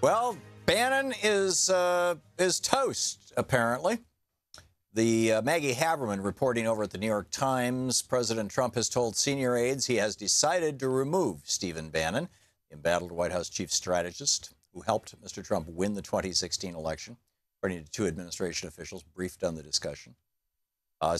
Well, Bannon is toast, apparently. The Maggie Haberman reporting over at the New York Times, President Trump has told senior aides he has decided to remove Stephen Bannon, the embattled White House chief strategist who helped Mr. Trump win the 2016 election, according to two administration officials briefed on the discussion. Now,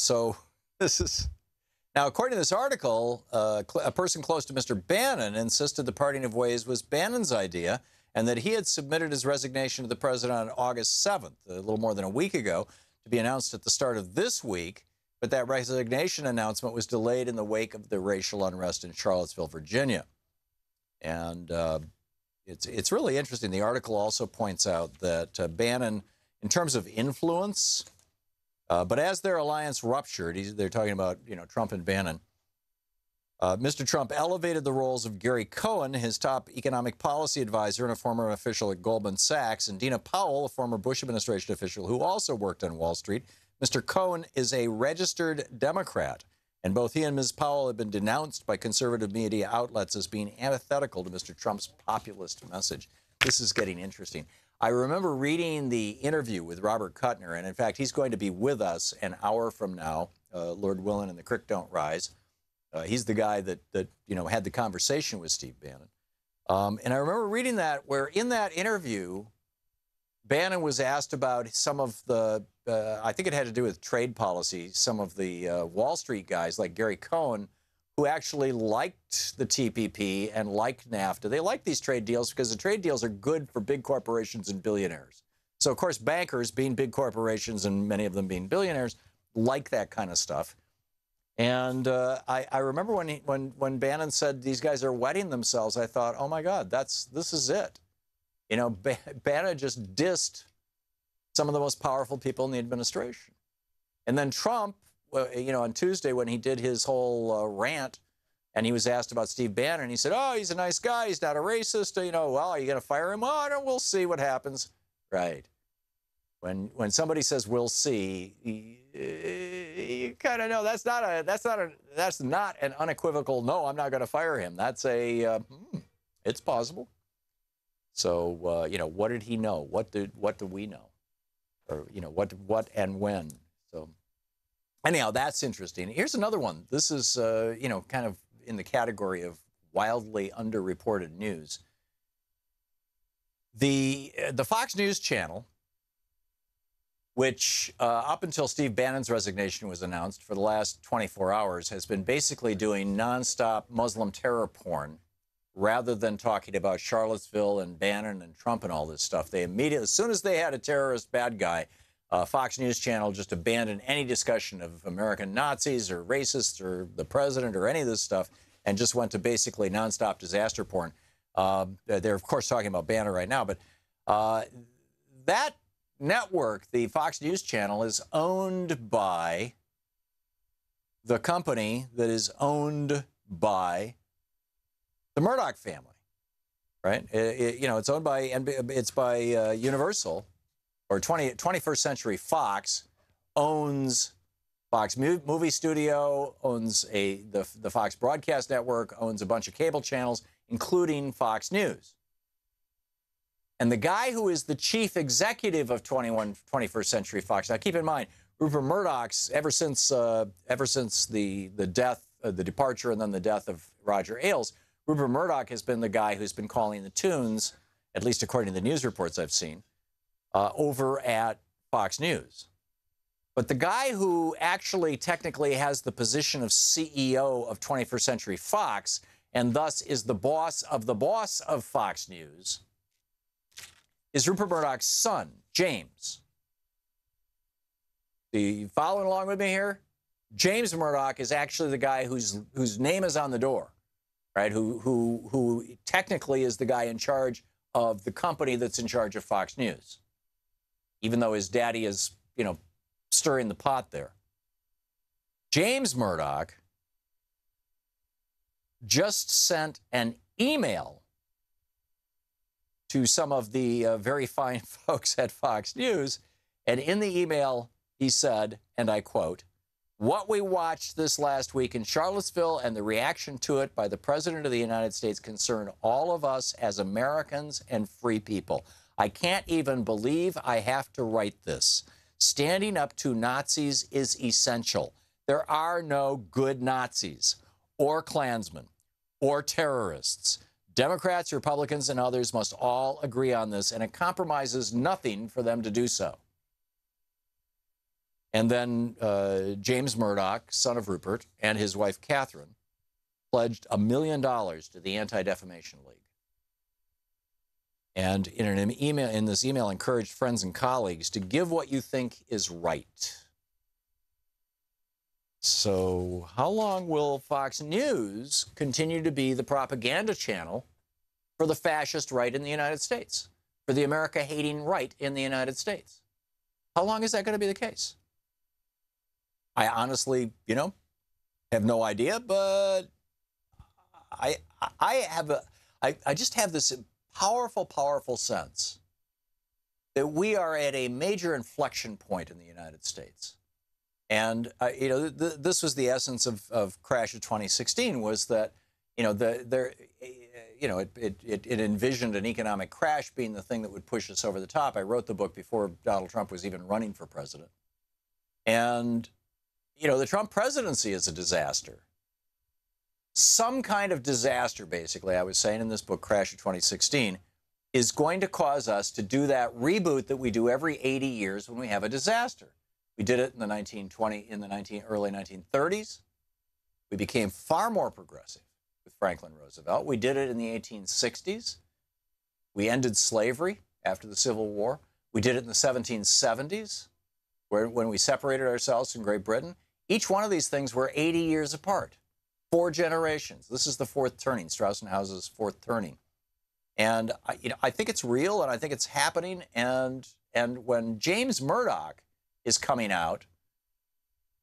according to this article, a person close to Mr. Bannon insisted the parting of ways was Bannon's idea and that he had submitted his resignation to the president on August 7th, a little more than a week ago, to be announced at the start of this week. But that resignation announcement was delayed in the wake of the racial unrest in Charlottesville, Virginia. And it's really interesting. The article also points out that Bannon, in terms of influence, but as their alliance ruptured, they're talking about, Trump and Bannon, Mr. Trump elevated the roles of Gary Cohn, his top economic policy advisor and a former official at Goldman Sachs, and Dina Powell, a former Bush administration official who also worked on Wall Street. Mr. Cohn is a registered Democrat, and both he and Ms. Powell have been denounced by conservative media outlets as being antithetical to Mr. Trump's populist message. This is getting interesting. I remember reading the interview with Robert Kuttner, and in fact, he's going to be with us an hour from now, Lord willing, and the creek don't rise. He's the guy that had the conversation with Steve Bannon. And I remember reading that, where in that interview, Bannon was asked about some of the, I think it had to do with trade policy, some of the Wall Street guys like Gary Cohn, who actually liked the TPP and liked NAFTA. They like these trade deals because the trade deals are good for big corporations and billionaires. So, of course, bankers, being big corporations and many of them being billionaires, like that kind of stuff. And I remember when Bannon said these guys are wetting themselves, I thought, oh, my God, this is it. Bannon just dissed some of the most powerful people in the administration. And then Trump, on Tuesday when he did his whole rant and he was asked about Steve Bannon, he said, oh, he's a nice guy. He's not a racist. Well, are you going to fire him? Oh, we'll see what happens. Right. When somebody says we'll see, you kind of know that's not an unequivocal no. I'm not going to fire him. That's it's possible. So what did he know? What do we know? Or what and when? So anyhow, that's interesting. Here's another one. This is kind of in the category of wildly underreported news. The Fox News channel, which up until Steve Bannon's resignation was announced for the last 24 hours, has been basically doing nonstop Muslim terror porn rather than talking about Charlottesville and Bannon and Trump and all this stuff. They immediately, as soon as they had a terrorist bad guy, Fox News Channel just abandoned any discussion of American Nazis or racists or the president or any of this stuff and just went to basically nonstop disaster porn. They're, of course, talking about Bannon right now, but that network, the Fox News Channel, is owned by the company that is owned by the Murdoch family, right? It's owned by, it's by Universal, or 21st Century Fox owns Fox Movie Studio, owns the Fox Broadcast Network, owns a bunch of cable channels, including Fox News. And the guy who is the chief executive of 21st Century Fox, now keep in mind, Rupert Murdoch's, ever since the death, the departure and then the death of Roger Ailes, Rupert Murdoch has been the guy who's been calling the tunes, at least according to the news reports I've seen, over at Fox News. But the guy who actually technically has the position of CEO of 21st Century Fox and thus is the boss of Fox News is Rupert Murdoch's son, James. Are you following along with me here? James Murdoch is actually the guy whose name is on the door, right? Who technically is the guy in charge of the company that's in charge of Fox News, even though his daddy is, stirring the pot there. James Murdoch just sent an email to some of the very fine folks at Fox News. And in the email, he said, and I quote, What we watched this last week in Charlottesville and the reaction to it by the President of the United States concern all of us as Americans and free people. I can't even believe I have to write this. Standing up to Nazis is essential. There are no good Nazis or Klansmen or terrorists. Democrats, Republicans, and others must all agree on this, and it compromises nothing for them to do so. And then James Murdoch, son of Rupert, and his wife Catherine pledged $1 million to the Anti-Defamation League. And in this email, encouraged friends and colleagues to give what you think is right. So how long will Fox News continue to be the propaganda channel for the fascist right in the United States, for the America-hating right in the United States? How long is that going to be the case? I honestly, have no idea, but I just have this powerful, powerful sense that we are at a major inflection point in the United States. And, this was the essence of Crash of 2016, was that, it envisioned an economic crash being the thing that would push us over the top. I wrote the book before Donald Trump was even running for president. And the Trump presidency is a disaster. Some kind of disaster, basically, I was saying in this book, Crash of 2016, is going to cause us to do that reboot that we do every 80 years when we have a disaster. We did it in the early 1930s. We became far more progressive with Franklin Roosevelt. We did it in the 1860s. We ended slavery after the Civil War. We did it in the 1770s, when we separated ourselves from Great Britain. Each one of these things were 80 years apart, 4 generations. This is the fourth turning, Strauss-House's fourth turning. And I think it's real, and I think it's happening. And when James Murdoch is coming out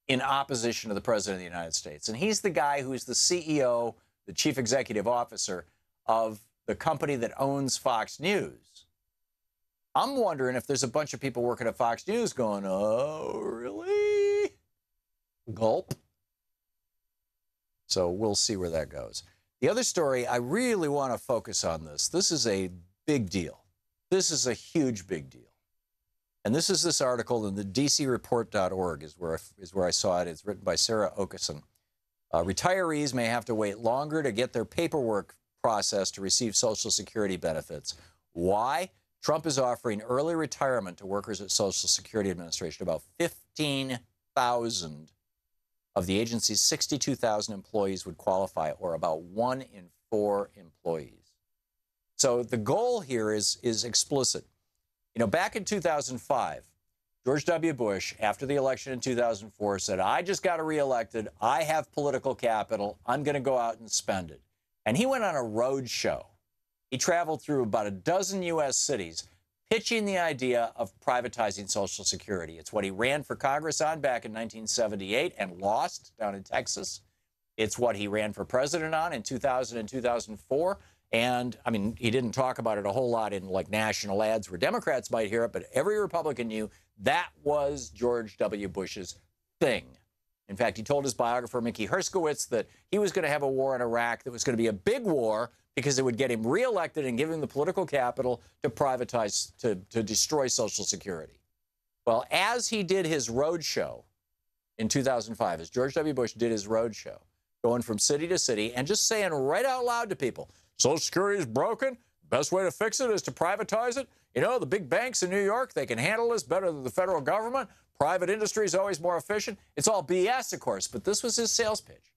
in opposition to the President of the United States, and he's the guy who's the CEO, the chief executive officer of the company that owns Fox News, I'm wondering if there's a bunch of people working at Fox News going, oh, really? Gulp. So we'll see where that goes. The other story, I really want to focus on this. This is a big deal. This is a huge big deal. And this is this article in the dcreport.org is where I saw it. It's written by Sarah Okeson. Retirees may have to wait longer to get their paperwork processed to receive Social Security benefits. Why? Trump is offering early retirement to workers at Social Security Administration. About 15,000 of the agency's 62,000 employees would qualify, or about 1 in 4 employees. So the goal here is explicit. Back in 2005, George W. Bush, after the election in 2004, said, I just got reelected. I have political capital. I'm going to go out and spend it. And he went on a road show. He traveled through about a dozen U.S. cities pitching the idea of privatizing Social Security. It's what he ran for Congress on back in 1978 and lost down in Texas. It's what he ran for president on in 2000 and 2004. And, he didn't talk about it a whole lot in, national ads where Democrats might hear it, but every Republican knew that was George W. Bush's thing. In fact, he told his biographer, Mickey Herskowitz, that he was going to have a war in Iraq that was going to be a big war because it would get him reelected and give him the political capital to privatize, to destroy Social Security. Well, as he did his road show in 2005, as George W. Bush did his road show, going from city to city and just saying right out loud to people, Social Security is broken. Best way to fix it is to privatize it. The big banks in New York, they can handle this better than the federal government. Private industry is always more efficient. It's all BS, of course, but this was his sales pitch.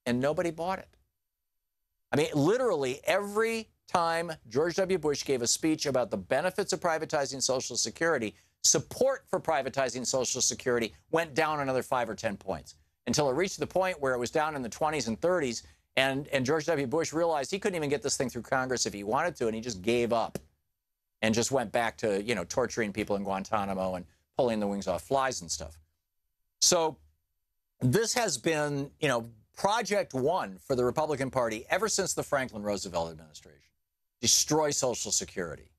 And nobody bought it. Literally every time George W. Bush gave a speech about the benefits of privatizing Social Security, support for privatizing Social Security went down another 5 or 10 points until it reached the point where it was down in the 20s and 30s. And George W. Bush realized he couldn't even get this thing through Congress if he wanted to, and he just gave up and just went back to, torturing people in Guantanamo and pulling the wings off flies and stuff. So this has been, Project 1 for the Republican Party ever since the Franklin Roosevelt administration. Destroy Social Security.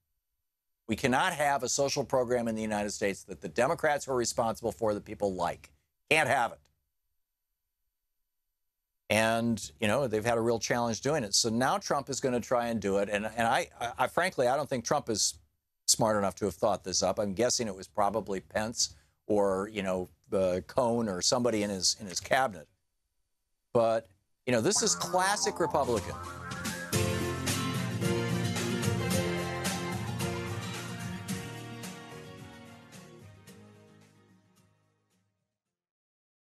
We cannot have a social program in the United States that the Democrats who are responsible for that people like. Can't have it. And, you know, they've had a real challenge doing it. So now Trump is going to try and do it. And I frankly, I don't think Trump is smart enough to have thought this up. I'm guessing it was probably Pence or, you know, Cohn or somebody in his cabinet. But, you know, this is classic Republican.